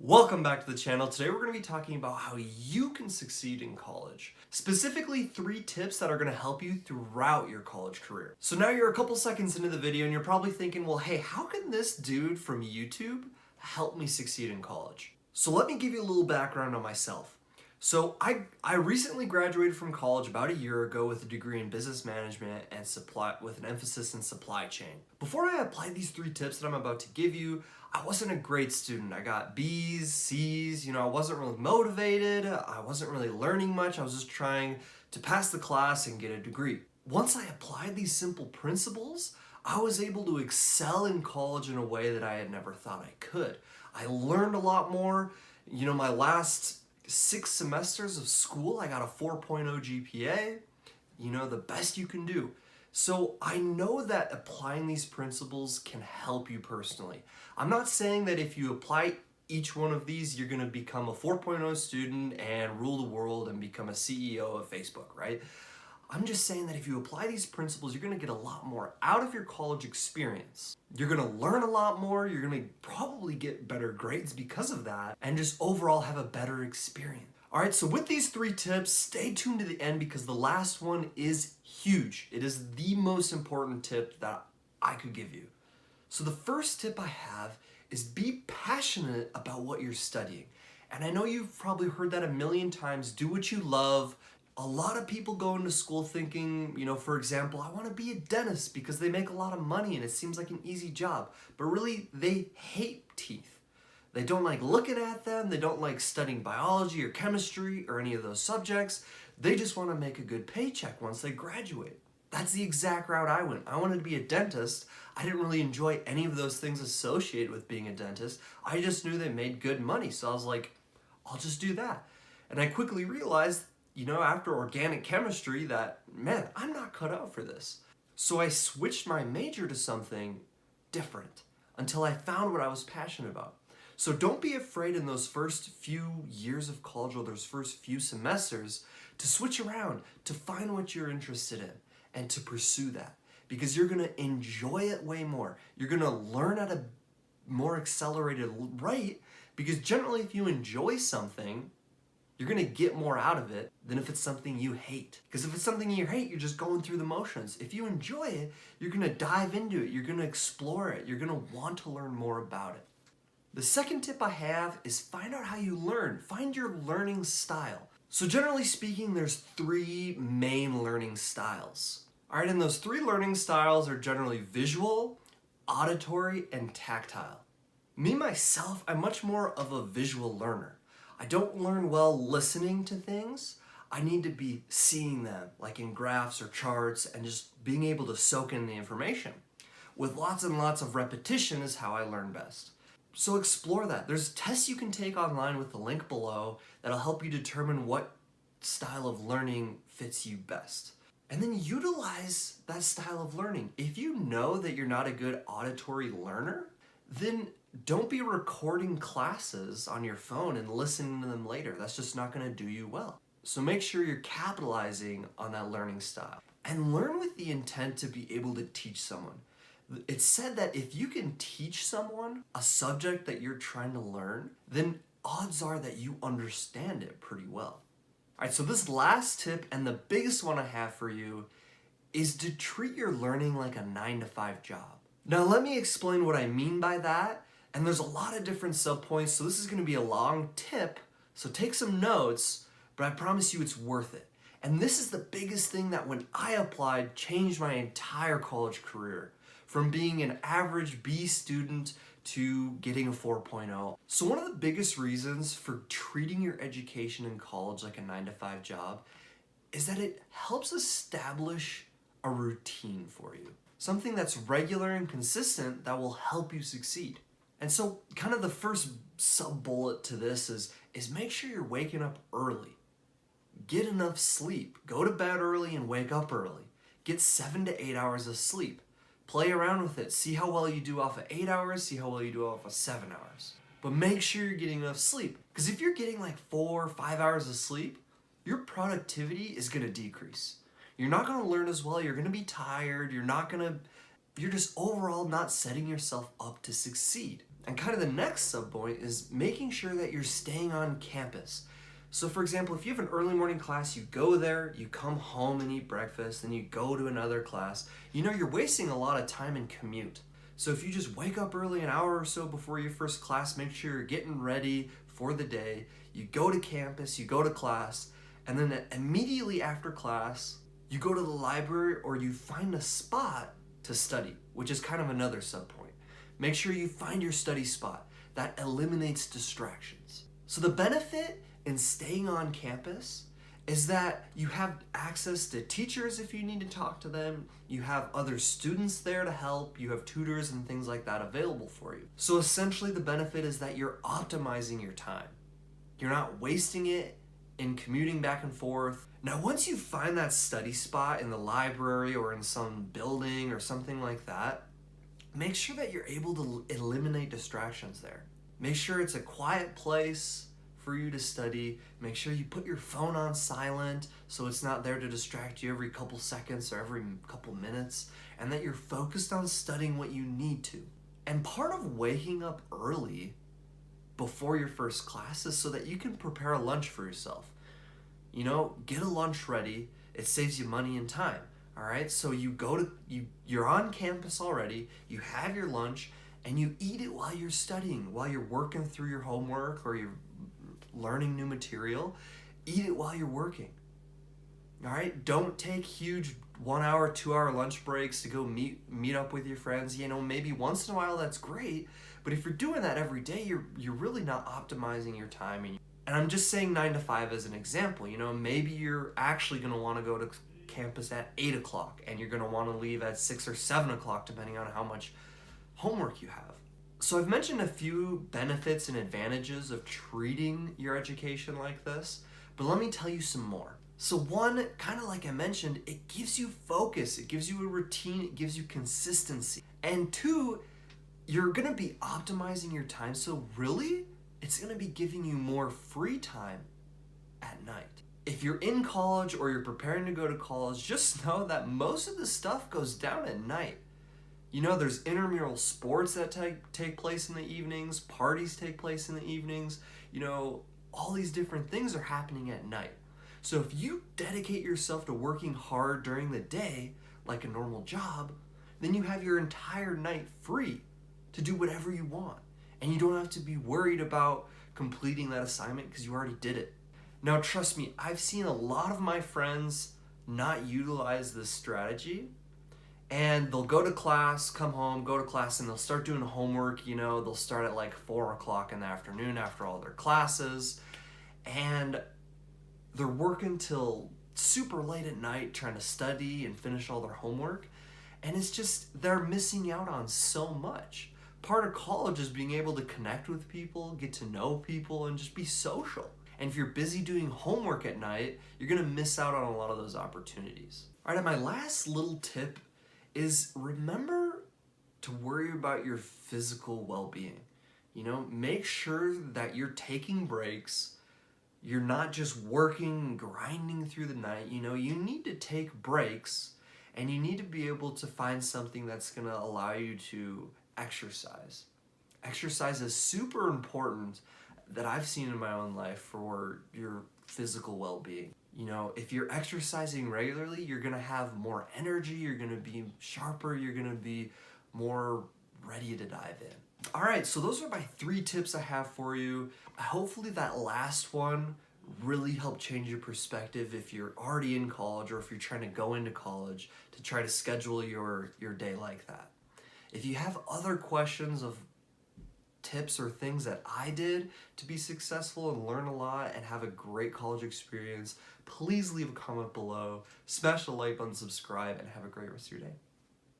Welcome back to the channel. Today we're going to be talking about how you can succeed in college. Specifically, 3 tips that are going to help you throughout your college career. So now you're a couple seconds into the video and you're probably thinking, well, hey, how can this dude from YouTube help me succeed in college? So let me give you a little background on myself. So I recently graduated from college about a year ago with a degree in business management and supply with an emphasis in supply chain. Before I applied these 3 tips that I'm about to give you, I wasn't a great student. I got B's, C's, I wasn't really motivated, I wasn't really learning much, I was just trying to pass the class and get a degree. Once I applied these simple principles, I was able to excel in college in a way that I had never thought I could. I learned a lot more. My last 6 semesters of school, I got a 4.0 GPA, the best you can do. So I know that applying these principles can help you personally. I'm not saying that if you apply each one of these, you're gonna become a 4.0 student and rule the world and become a CEO of Facebook, right? I'm just saying that if you apply these principles, you're gonna get a lot more out of your college experience. You're gonna learn a lot more, you're gonna probably get better grades because of that, and just overall have a better experience. All right, so with these 3 tips, stay tuned to the end because the last one is huge. It is the most important tip that I could give you. So the first tip I have is be passionate about what you're studying. And I know you've probably heard that a million times, do what you love. A lot of people go into school thinking, for example, I want to be a dentist because they make a lot of money and it seems like an easy job. But really, they hate teeth. They don't like looking at them, they don't like studying biology or chemistry or any of those subjects. They just want to make a good paycheck once they graduate. That's the exact route I went. I wanted to be a dentist. I didn't really enjoy any of those things associated with being a dentist. I just knew they made good money, so I was like, I'll just do that. And I quickly realized, after organic chemistry that, man, I'm not cut out for this. So I switched my major to something different until I found what I was passionate about. So don't be afraid in those first few years of college or those first few semesters to switch around, to find what you're interested in and to pursue that because you're gonna enjoy it way more. You're gonna learn at a more accelerated rate because generally if you enjoy something, you're gonna get more out of it than if it's something you hate. Because if it's something you hate, you're just going through the motions. If you enjoy it, you're gonna dive into it, you're gonna explore it, you're gonna want to learn more about it. The second tip I have is find out how you learn. Find your learning style. So generally speaking, there's 3 main learning styles. All right, and those 3 learning styles are generally visual, auditory, and tactile. Me, myself, I'm much more of a visual learner. I don't learn well listening to things. I need to be seeing them, like in graphs or charts, and just being able to soak in the information. With lots and lots of repetition is how I learn best. So explore that. There's tests you can take online with the link below that'll help you determine what style of learning fits you best. And then utilize that style of learning. If you know that you're not a good auditory learner, then don't be recording classes on your phone and listening to them later. That's just not going to do you well. So make sure you're capitalizing on that learning style. And learn with the intent to be able to teach someone. It's said that if you can teach someone a subject that you're trying to learn, then odds are that you understand it pretty well. All right, so this last tip and the biggest one I have for you is to treat your learning like a 9-to-5 job. Now let me explain what I mean by that, and there's a lot of different subpoints, so this is gonna be a long tip, so take some notes, but I promise you it's worth it. And this is the biggest thing that when I applied changed my entire college career. From being an average B student to getting a 4.0. So one of the biggest reasons for treating your education in college like a 9-to-5 job is that it helps establish a routine for you. Something that's regular and consistent that will help you succeed. And so kind of the first sub-bullet to this is make sure you're waking up early. Get enough sleep. Go to bed early and wake up early. Get 7 to 8 hours of sleep. Play around with it. See how well you do off of 8 hours, see how well you do off of 7 hours. But make sure you're getting enough sleep. Because if you're getting like 4 or 5 hours of sleep, your productivity is gonna decrease. You're not gonna learn as well, you're gonna be tired, you're just overall not setting yourself up to succeed. And kind of the next subpoint is making sure that you're staying on campus. So for example, if you have an early morning class, you go there, you come home and eat breakfast, then you go to another class, you know you're wasting a lot of time in commute. So if you just wake up early an hour or so before your first class, make sure you're getting ready for the day, you go to campus, you go to class, and then immediately after class, you go to the library or you find a spot to study, which is kind of another subpoint. Make sure you find your study spot. That eliminates distractions. So the benefit in staying on campus is that you have access to teachers if you need to talk to them, you have other students there to help, you have tutors and things like that available for you. So essentially the benefit is that you're optimizing your time. You're not wasting it in commuting back and forth. Now once you find that study spot in the library or in some building or something like that, make sure that you're able to eliminate distractions there. Make sure it's a quiet place for you to study. Make sure you put your phone on silent so it's not there to distract you every couple seconds or every couple minutes, and that you're focused on studying what you need to. And part of waking up early before your first class is so that you can prepare a lunch for yourself. You know, get a lunch ready. It saves you money and time. All right, so you're on campus already, you have your lunch, and you eat it while you're studying, while you're working through your homework or you're learning new material. Eat it while you're working. All right, don't take huge 1 hour, 2 hour lunch breaks to go meet up with your friends. You know, maybe once in a while that's great, but if you're doing that every day, you're really not optimizing your time. And I'm just saying 9 to 5 as an example. You know, maybe you're actually going to want to go to campus at 8 o'clock and you're going to want to leave at 6 or 7 o'clock depending on how much homework you have. So I've mentioned a few benefits and advantages of treating your education like this, but let me tell you some more. So one, kind of like I mentioned, it gives you focus, it gives you a routine, it gives you consistency. And two, you're going to be optimizing your time, so really it's going to be giving you more free time at night. If you're in college or you're preparing to go to college, just know that most of the stuff goes down at night. You know, there's intramural sports that take place in the evenings, parties take place in the evenings, you know, all these different things are happening at night. So if you dedicate yourself to working hard during the day, like a normal job, then you have your entire night free to do whatever you want. And you don't have to be worried about completing that assignment because you already did it. Now, trust me, I've seen a lot of my friends not utilize this strategy, and they'll go to class, come home, go to class, and they'll start doing homework. You know, they'll start at like 4 o'clock in the afternoon after all their classes, and they're working till super late at night trying to study and finish all their homework, and it's just, they're missing out on so much. Part of college is being able to connect with people, get to know people, and just be social. And if you're busy doing homework at night, you're gonna miss out on a lot of those opportunities. All right, and my last little tip is remember to worry about your physical well-being. You know, make sure that you're taking breaks. You're not just working, grinding through the night. You know, you need to take breaks, and you need to be able to find something that's gonna allow you to exercise. Exercise is super important that I've seen in my own life for your physical well-being. You know, if you're exercising regularly, you're gonna have more energy, you're gonna be sharper, you're gonna be more ready to dive in. All right, so those are my 3 tips I have for you. Hopefully that last one really helped change your perspective if you're already in college or if you're trying to go into college to try to schedule your day like that. If you have other questions of tips or things that I did to be successful and learn a lot and have a great college experience, please leave a comment below, smash the like button, subscribe, and have a great rest of your day.